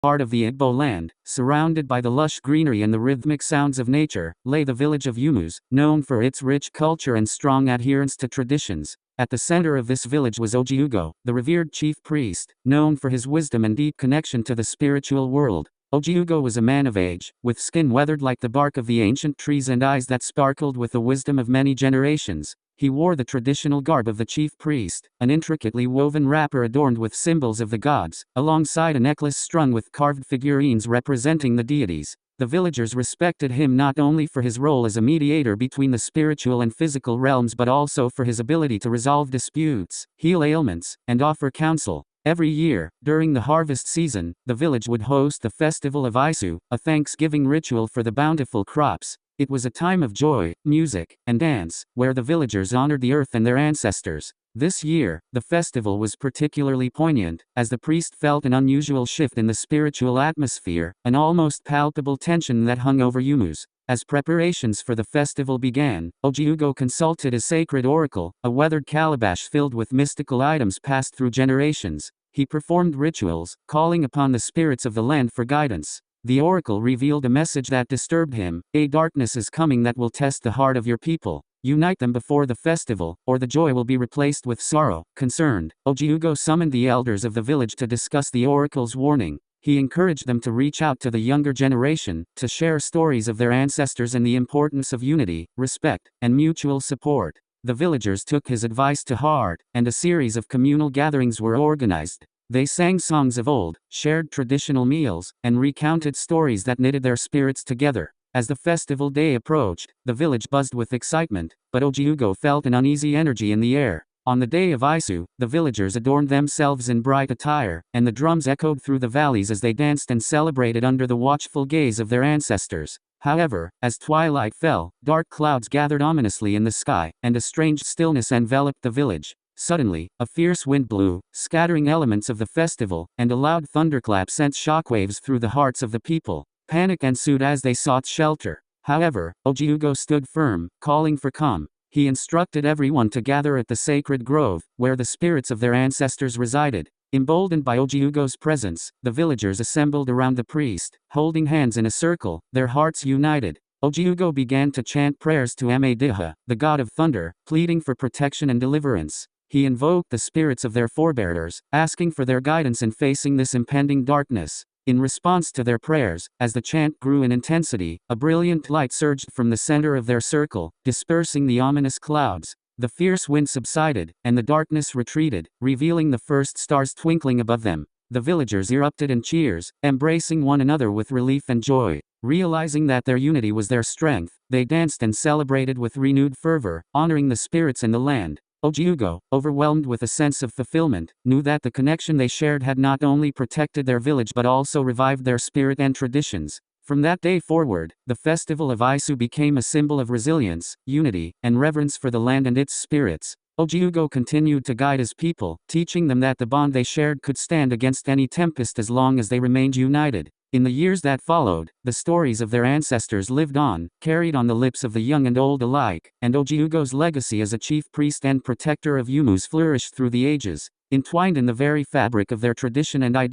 heart of the Igbo land, surrounded by the lush greenery and the rhythmic sounds of nature, lay the village of Umus, known for its rich culture and strong adherence to traditions. At the center of this village was OJIUGO, the revered chief priest, known for his wisdom and deep connection to the spiritual world. OJIUGO was a man of age, with skin weathered like the bark of the ancient trees and eyes that sparkled with the wisdom of many generations. He wore the traditional garb of the chief priest, an intricately woven wrapper adorned with symbols of the gods, alongside a necklace strung with carved figurines representing the deities. The villagers respected him not only for his role as a mediator between the spiritual and physical realms but also for his ability to resolve disputes, heal ailments, and offer counsel. Every year, during the harvest season, the village would host the festival of Isu, a thanksgiving ritual for the bountiful crops. It was a time of joy, music, and dance, where the villagers honored the earth and their ancestors. This year, the festival was particularly poignant, as the priest felt an unusual shift in the spiritual atmosphere, an almost palpable tension that hung over Umus. As preparations for the festival began, OJIUGO consulted his sacred oracle, a weathered calabash filled with mystical items passed through generations. He performed rituals, calling upon the spirits of the land for guidance. The oracle revealed a message that disturbed him: "A darkness is coming that will test the heart of your people. Unite them before the festival, or the joy will be replaced with sorrow." Concerned, OJIUGO summoned the elders of the village to discuss the oracle's warning. He encouraged them to reach out to the younger generation, to share stories of their ancestors and the importance of unity, respect, and mutual support. The villagers took his advice to heart, and a series of communal gatherings were organized. They sang songs of old, shared traditional meals, and recounted stories that knitted their spirits together. As the festival day approached, the village buzzed with excitement, but OJIUGO felt an uneasy energy in the air. On the day of Isu, the villagers adorned themselves in bright attire, and the drums echoed through the valleys as they danced and celebrated under the watchful gaze of their ancestors. However, as twilight fell, dark clouds gathered ominously in the sky, and a strange stillness enveloped the village. Suddenly, a fierce wind blew, scattering elements of the festival, and a loud thunderclap sent shockwaves through the hearts of the people. Panic ensued as they sought shelter. However, OJIUGO stood firm, calling for calm. He instructed everyone to gather at the sacred grove, where the spirits of their ancestors resided. Emboldened by OJIUGO's presence, the villagers assembled around the priest, holding hands in a circle, their hearts united. OJIUGO began to chant prayers to Amadiha, the god of thunder, pleading for protection and deliverance. He invoked the spirits of their forebears, asking for their guidance in facing this impending darkness. In response to their prayers, as the chant grew in intensity, a brilliant light surged from the center of their circle, dispersing the ominous clouds. The fierce wind subsided, and the darkness retreated, revealing the first stars twinkling above them. The villagers erupted in cheers, embracing one another with relief and joy. Realizing that their unity was their strength, they danced and celebrated with renewed fervor, honoring the spirits and the land. OJIUGO, overwhelmed with a sense of fulfillment, knew that the connection they shared had not only protected their village but also revived their spirit and traditions. From that day forward, the festival of Isu became a symbol of resilience, unity, and reverence for the land and its spirits. OJIUGO continued to guide his people, teaching them that the bond they shared could stand against any tempest as long as they remained united. In the years that followed, the stories of their ancestors lived on, carried on the lips of the young and old alike, and OJIUGO's legacy as a chief priest and protector of Umus flourished through the ages. Entwined in the very fabric of their tradition and identity.